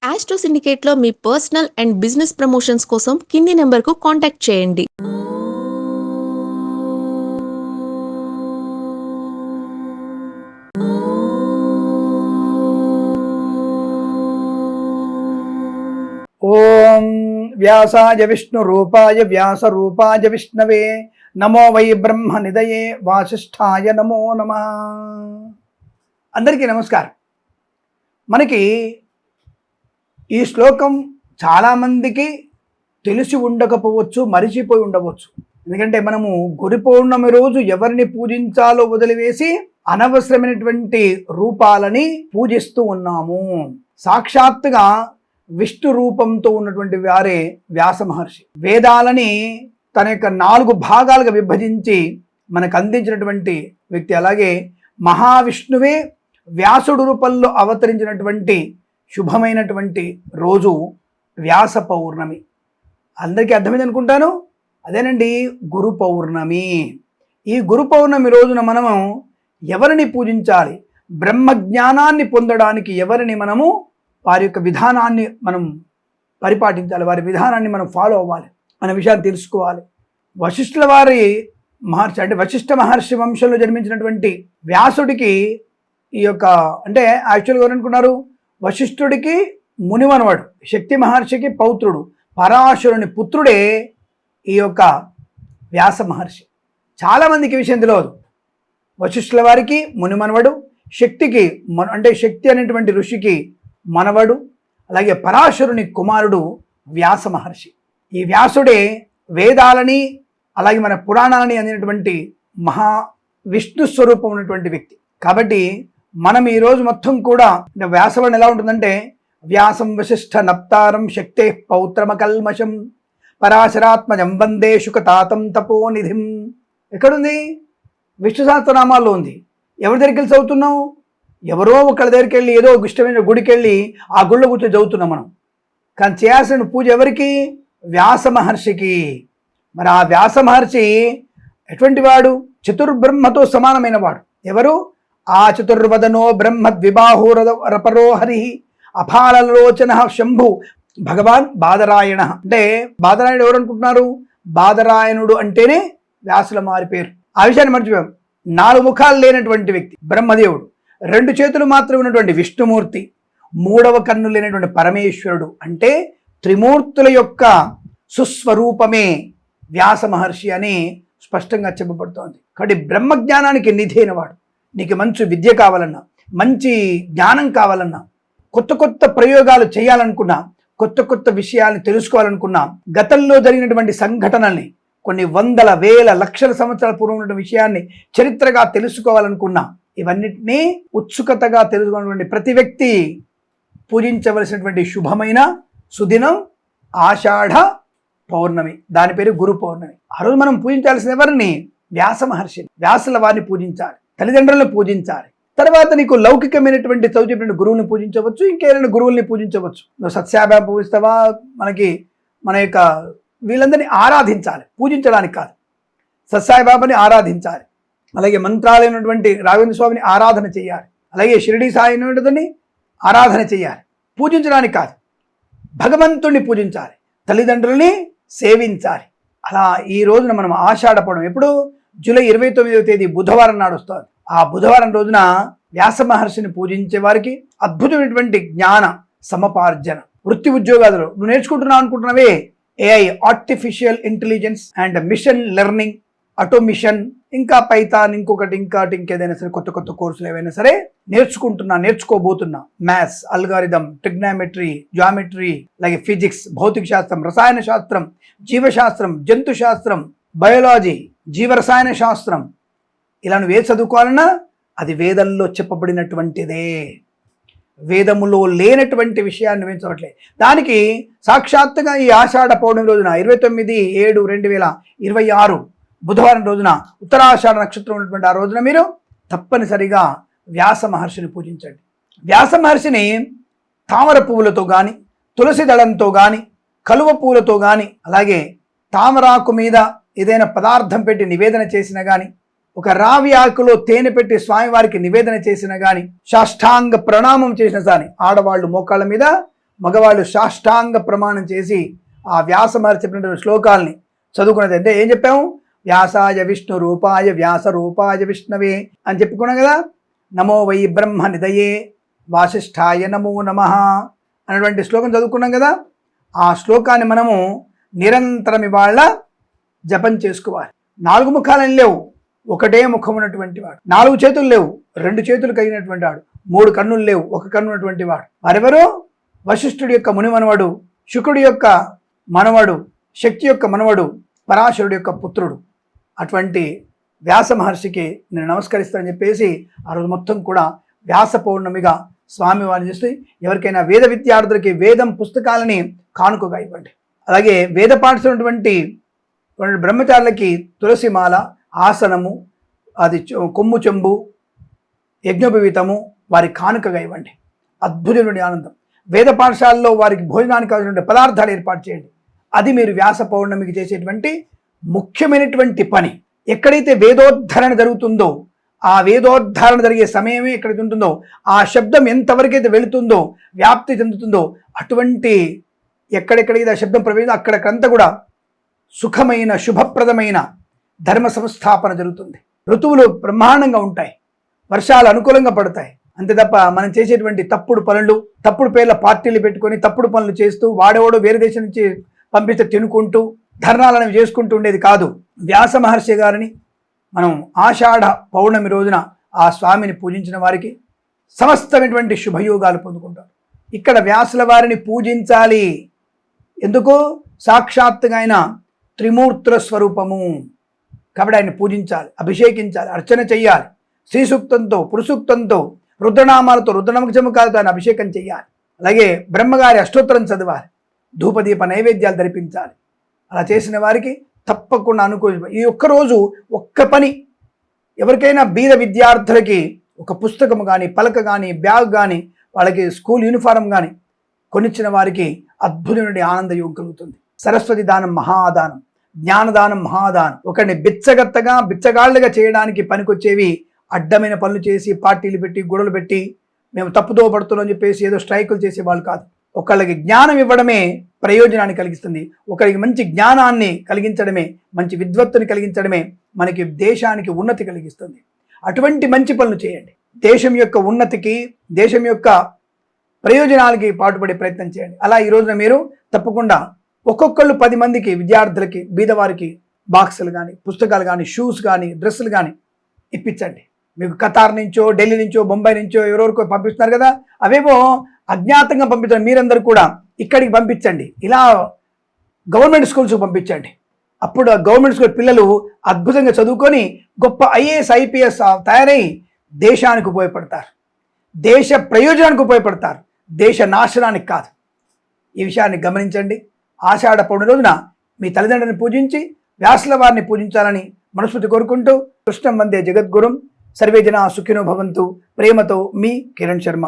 Astro సిండికేట్లో మీ personal and business promotions కోసం కింది నెంబర్కు కాంటాక్ట్ చేయండి. ఓం వ్యాసాయ విష్ణు రూపాయ వ్యాస రూపాయ విష్ణవే నమో వై బ్రహ్మ నిదయే వాసిష్ఠాయ నమో నమః. అందరికీ నమస్కారం. మనకి ఈ శ్లోకం చాలామందికి తెలిసి ఉండకపోవచ్చు, మరిచిపోయి ఉండవచ్చు. ఎందుకంటే మనము గురు పౌర్ణమి రోజు ఎవరిని పూజించాలో వదిలివేసి అనవసరమైనటువంటి రూపాలని పూజిస్తూ ఉన్నాము. సాక్షాత్తుగా విష్ణు రూపంతో ఉన్నటువంటి వారే వ్యాస మహర్షి. వేదాలని తన యొక్క 4 భాగాలుగా విభజించి మనకు అందించినటువంటి వ్యక్తి. అలాగే మహావిష్ణువే వ్యాసుడు రూపంలో అవతరించినటువంటి శుభమైనటువంటి రోజు వ్యాస పౌర్ణమి. అందరికీ అర్థమైంది అనుకుంటాను. అదేనండి గురు పౌర్ణమి. ఈ గురు పౌర్ణమి రోజున మనము ఎవరిని పూజించాలి, బ్రహ్మజ్ఞానాన్ని పొందడానికి ఎవరిని మనము వారి యొక్క విధానాన్ని మనం పరిపాటించాలి, వారి విధానాన్ని మనం ఫాలో అవ్వాలి అనే విషయాన్ని తెలుసుకోవాలి. వశిష్ఠుల వారి మహర్షి అంటే వశిష్ఠ మహర్షి వంశంలో జన్మించినటువంటి వ్యాసుడికి ఈ యొక్క అంటే యాక్చువల్గా ఎవరనుకున్నారు, వశిష్ఠుడికి మునిమనవాడు, శక్తి మహర్షికి పౌత్రుడు, పరాశరుని పుత్రుడే ఈ యొక్క వ్యాస మహర్షి. చాలామందికి విషయం తెలియదు. వశిష్ఠుల వారికి మునిమనవడు, శక్తికి అంటే శక్తి అనేటువంటి ఋషికి మనవడు, అలాగే పరాశరుని కుమారుడు వ్యాస మహర్షి. ఈ వ్యాసుడే వేదాలని అలాగే మన పురాణాలని అందినటువంటి మహా విష్ణు స్వరూపం ఉన్నటువంటి వ్యక్తి. కాబట్టి మనం ఈరోజు మొత్తం కూడా వ్యాసవాణి ఎలా ఉంటుందంటే, వ్యాసం వశిష్ఠ నప్తారం శక్తే పౌత్రమకల్మషం పరాశరాత్మజం వందే శుకతాతం తపోనిధిం. ఎక్కడుంది? విష్ణు సహస్రనామాల్లో ఉంది. ఎవరి దగ్గరికి వెళ్ళి చదువుతున్నాం? ఎవరో ఒకళ్ళ దగ్గరికి వెళ్ళి ఏదో ఒక ఇష్టమైన గుడికి వెళ్ళి ఆ గుళ్ళో కూర్చొని చదువుతున్నాం మనం. కానీ చేయాల్సిన పూజ ఎవరికి? వ్యాస మహర్షికి. మరి ఆ వ్యాస మహర్షి ఎటువంటి వాడు? చతుర్బ్రహ్మతో సమానమైన వాడు. ఎవరు? ఆ చతుర్వదనో బ్రహ్మ ద్విబాహురపరో హరి అఫాలలోచన శంభు భగవాన్ బాదరాయణ. అంటే బాదరాయణుడు ఎవరు అనుకుంటున్నారు? బాదరాయణుడు అంటేనే వ్యాసుల మారి పేరు. ఆ విషయాన్ని మర్చిపోయాం. 4 ముఖాలు లేనటువంటి వ్యక్తి బ్రహ్మదేవుడు, 2 చేతులు మాత్రమే ఉన్నటువంటి విష్ణుమూర్తి, 3వ కన్ను లేనటువంటి పరమేశ్వరుడు. అంటే త్రిమూర్తుల యొక్క సుస్వరూపమే వ్యాస మహర్షి అని స్పష్టంగా చెప్పబడుతోంది. కాబట్టి బ్రహ్మజ్ఞానానికి నిధి అయినవాడు. నీకు మంచి విద్య కావాలన్నా, మంచి జ్ఞానం కావాలన్నా, కొత్త కొత్త ప్రయోగాలు చేయాలనుకున్నా, కొత్త కొత్త విషయాలను తెలుసుకోవాలనుకున్నా, గతంలో జరిగినటువంటి సంఘటనల్ని కొన్ని వందల వేల లక్షల సంవత్సరాల పూర్వం ఉన్న విషయాన్ని చరిత్రగా తెలుసుకోవాలనుకున్నా, ఇవన్నిటినీ ఉత్సుకతగా తెలుసుకున్నటువంటి ప్రతి వ్యక్తి పూజించవలసినటువంటి శుభమైన సుదినం ఆషాఢ పౌర్ణమి. దాని పేరు గురు పౌర్ణమి. ఆ రోజు మనం పూజించాల్సిన ఎవరిని? వ్యాస మహర్షిని. వ్యాసుల వారిని పూజించాలి, తల్లిదండ్రులను పూజించాలి. తర్వాత నీకు లౌకికమైనటువంటి చదువుతున్న గురువుని పూజించవచ్చు, ఇంకేమైనా గురువుల్ని పూజించవచ్చు. నువ్వు సత్యాభ్యాసం పూజిస్తావా? మన యొక్క వీళ్ళందరినీ ఆరాధించాలి, పూజించడానికి కాదు. సత్సాయిబాబాని ఆరాధించాలి, అలాగే మంత్రాలైనటువంటి రాఘవేంద్ర స్వామిని ఆరాధన చేయాలి, అలాగే షిరిడి సాయిని ఆరాధన చేయాలి. పూజించడానికి కాదు, భగవంతుణ్ణి పూజించాలి, తల్లిదండ్రుల్ని సేవించాలి. అలా ఈ రోజున మనం ఆషాఢపడం ఎప్పుడు? జూలై 29వ తేదీ బుధవారం నాడు వస్తుంది. ఆ బుధవారం రోజున వ్యాస మహర్షిని పూజించే వారికి అద్భుతమైనటువంటి జ్ఞాన సముపార్జన, వృత్తి ఉద్యోగాలు నువ్వు నేర్చుకుంటున్నావు అనుకుంటున్నావే, AI artificial intelligence and machine learning, automation, ఇంకా పైథాన్, ఇంకేదైనా సరే కొత్త కొత్త కోర్సులు ఏవైనా సరే నేర్చుకోబోతున్నా. మ్యాథ్స్, అల్గారిథం, ట్రిగ్నామెట్రీ, జామెట్రీ, అలాగే ఫిజిక్స్, భౌతిక శాస్త్రం, రసాయన శాస్త్రం, జీవశాస్త్రం, జంతు శాస్త్రం, బయాలజీ, జీవరసాయన శాస్త్రం, ఇలా నువ్వు ఏ చదువుకోవాలన్నా అది వేదంలో చెప్పబడినటువంటిదే. వేదములో లేనటువంటి విషయాన్ని వేయించవట్లే. దానికి సాక్షాత్తుగా ఈ ఆషాఢ పౌర్ణమి రోజున 29/7/2026 బుధవారం రోజున ఉత్తరాషాఢ నక్షత్రం ఉన్నటువంటి ఆ రోజున మీరు తప్పనిసరిగా వ్యాస మహర్షిని పూజించండి. వ్యాస మహర్షిని తామర పువ్వులతో కానీ, తులసి దళంతో కానీ, కలువ పువ్వులతో కానీ, అలాగే తామరాకు మీద ఏదైనా పదార్థం పెట్టి నివేదన చేసినా కానీ, ఒక రావి ఆకులో తేనె పెట్టి స్వామివారికి నివేదన చేసినా కానీ, సాష్టాంగ ప్రణామం చేసిన కానీ, ఆడవాళ్ళు మోకాళ్ళ మీద మగవాళ్ళు సాష్టాంగ ప్రమాణం చేసి ఆ వ్యాస మహర్షి చెప్పినటువంటి శ్లోకాలని చదువుకున్నది. అంటే ఏం చెప్పాము? వ్యాసాయ విష్ణు రూపాయ వ్యాస రూపాయ విష్ణవే అని చెప్పుకున్నాం కదా. నమో వై బ్రహ్మ నిదయే వాసిష్ఠాయ నమో నమః అన్నటువంటి శ్లోకం చదువుకున్నాం కదా. ఆ శ్లోకాన్ని మనము నిరంతరం ఇవాళ జపం చేసుకోవాలి. 4 ముఖాలని లేవు, ఒకటే ముఖం ఉన్నటువంటి వాడు. 4 చేతులు లేవు, 2 చేతులు కలిగినటువంటి వాడు. 3 కన్నులు లేవు, 1 కన్ను ఉన్నటువంటి వాడు. వారెవరు? వశిష్ఠుడి యొక్క ముని మనవడు, శుకుడి యొక్క మనవడు, శక్తి యొక్క మనవడు, పరాశరుడి యొక్క పుత్రుడు. అటువంటి వ్యాస మహర్షికి నేను నమస్కరిస్తానని చెప్పేసి ఆ రోజు మొత్తం కూడా వ్యాస పౌర్ణమిగా స్వామివారిని చేస్తే ఎవరికైనా వేద విద్యార్థులకి వేదం పుస్తకాలని కానుకగా ఇవ్వండి. అలాగే వేద పాఠిస్తున్నటువంటి బ్రహ్మచారులకి తులసిమాల, ఆసనము, అది కొమ్ము చెంబు, యజ్ఞోపవీతము వారి కానుకగా ఇవ్వండి. అద్భుతమైన ఆనందం. వేద పాఠశాలలో వారికి భోజనానికి కావాల్సిన పదార్థాలు ఏర్పాటు చేయండి. అది మీరు వ్యాస పౌర్ణమికి చేసేటువంటి ముఖ్యమైనటువంటి పని. ఎక్కడైతే వేదోద్ధరణ జరుగుతుందో, ఆ వేదోద్ధరణ జరిగే సమయమే ఎక్కడైతే ఉంటుందో, ఆ శబ్దం ఎంతవరకైతే వెళుతుందో, వ్యాప్తి చెందుతుందో, అటువంటి ఎక్కడెక్కడైతే ఆ శబ్దం ప్రవేశం అక్కడికంతా కూడా సుఖమైన శుభప్రదమైన ధర్మ సంస్థాపన జరుగుతుంది. ఋతువులు బ్రహ్మాండంగా ఉంటాయి, వర్షాలు అనుకూలంగా పడతాయి. అంతే తప్ప మనం చేసేటువంటి తప్పుడు పనులు, తప్పుడు పేర్ల పార్టీలు పెట్టుకొని తప్పుడు పనులు చేస్తూ వాడేవాడు వేరే దేశం నుంచి పంపిస్తే తినుకుంటూ ధర్నాలను చేసుకుంటూ ఉండేది కాదు. వ్యాస మహర్షి గారిని మనం ఆషాఢ పౌర్ణమి రోజున ఆ స్వామిని పూజించిన వారికి సమస్తమైనటువంటి శుభయోగాలు పొందుకుంటారు. ఇక్కడ వ్యాసుల వారిని పూజించాలి. ఎందుకు? సాక్షాత్తుగా ఆయన త్రిమూర్తుల స్వరూపము కాబట్టి ఆయన్ని పూజించాలి, అభిషేకించాలి, అర్చన చెయ్యాలి. శ్రీసూక్తంతో, పురుసూక్తంతో, రుద్రనామాలతో, రుద్రనమకచముకాలతో ఆయన అభిషేకం చెయ్యాలి. అలాగే బ్రహ్మగారి అష్టోత్తరం చదవాలి, ధూపదీప నైవేద్యాలు ధరిపించాలి. అలా చేసిన వారికి తప్పకుండా ఈ ఒక్కరోజు ఒక్క పని ఎవరికైనా బీద విద్యార్థులకి ఒక పుస్తకం కానీ, పలక కానీ, బ్యాగ్ కానీ, వాళ్ళకి స్కూల్ యూనిఫారం కానీ కొనిచ్చిన వారికి అద్భుతమైన ఆనందయోగం కలుగుతుంది. సరస్వతి దానం మహాదానం, జ్ఞానదానం మహాదానం. ఒకరిని బిచ్చగాళ్ళుగా చేయడానికి పనికొచ్చేవి అడ్డమైన పనులు చేసి పార్టీలు పెట్టి గొడవలు పెట్టి మేము తప్పుదో పడుతున్నాం అని చెప్పేసి ఏదో స్ట్రైకులు చేసేవాళ్ళు కాదు. ఒకళ్ళకి జ్ఞానం ఇవ్వడమే ప్రయోజనాన్ని కలిగిస్తుంది. ఒకరికి మంచి జ్ఞానాన్ని కలిగించడమే, మంచి విద్వత్తుని కలిగించడమే మనకి దేశానికి ఉన్నతి కలిగిస్తుంది. అటువంటి మంచి పనులు చేయండి. దేశం యొక్క ఉన్నతికి, దేశం యొక్క ప్రయోజనాలకి పాటుపడే ప్రయత్నం చేయండి. అలా ఈ రోజున మీరు తప్పకుండా ఒక్కొక్కళ్ళు 10 మందికి విద్యార్థులకి, బీదవారికి బాక్సులు కానీ, పుస్తకాలు కానీ, షూస్ కానీ, డ్రెస్సులు కానీ ఇప్పించండి. మీకు ఖతార్ నుంచో, ఢిల్లీ నుంచో, బొంబాయి నుంచో ఎవరెవరికో పంపిస్తున్నారు కదా, అవేమో అజ్ఞాతంగా పంపించండి. మీరందరూ కూడా ఇక్కడికి పంపించండి. ఇలా గవర్నమెంట్ స్కూల్స్కి పంపించండి. అప్పుడు గవర్నమెంట్ స్కూల్ పిల్లలు అద్భుతంగా చదువుకొని గొప్ప ఐఏఎస్, ఐపీఎస్ తయారై దేశానికి ఉపయోగపడతారు, దేశ ప్రయోజనానికి ఉపయోగపడతారు, దేశ నాశనానికి కాదు. ఈ విషయాన్ని గమనించండి. ఆషాఢ పౌర్ణమి రోజున మీ తల్లిదండ్రులను పూజించి వ్యాసుల వారిని పూజించాలని మనస్ఫూర్తి కోరుకుంటూ కృష్ణం వందే జగద్గురుం. సర్వే జనా సుఖినో భవంతు. ప్రేమతో మీ కిరణ్ శర్మ.